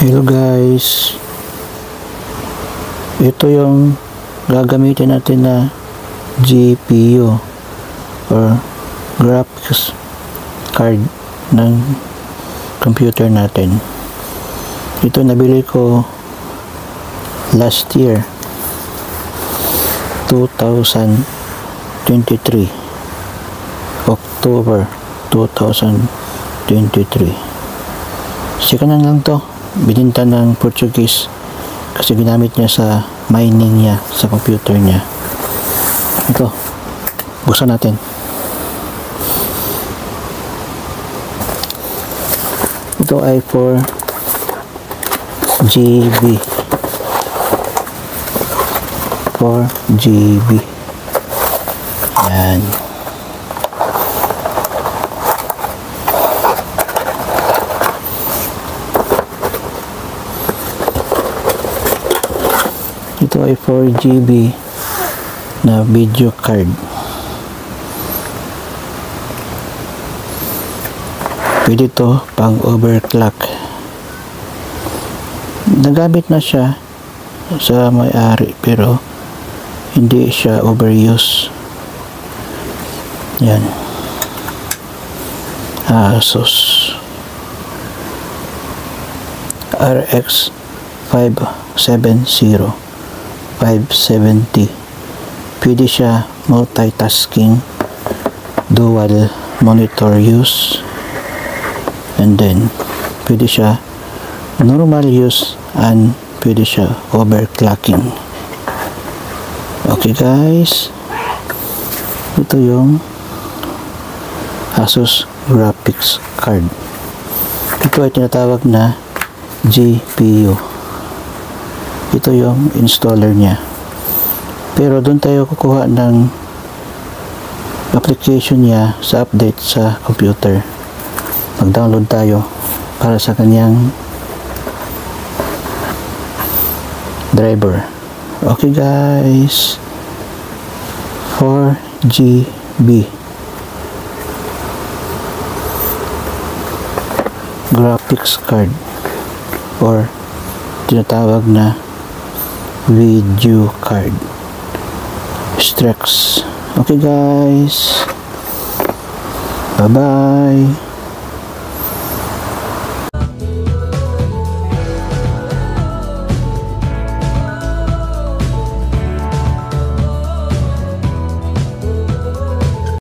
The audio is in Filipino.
Hello guys, ito yung gagamitin natin na GPU or graphics card ng computer natin. Ito nabili ko last year 2023 October 2023. Sikanan lang to, bininta ng Portuguese kasi ginamit niya sa mining niya sa computer niya. Ito, buksan natin. Ito ay for GB 4GB. Yan. Ito ay 4GB na video card. Pwede ito pang overclock. Nagamit na siya sa may-ari pero hindi siya overuse. Yan. Asus RX 570 pwede siya multitasking, dual monitor use, and then pwede siya normal use, and pwede siya overclocking. Okay guys, ito yung Asus graphics card. Ito ay tinatawag na GPU. Ito yung installer niya. Pero doon tayo kukuha ng application niya sa update sa computer. Mag-download tayo para sa kanyang driver. Okay guys, 4GB graphics card or tinatawag na video card Strix. Okay guys, bye bye.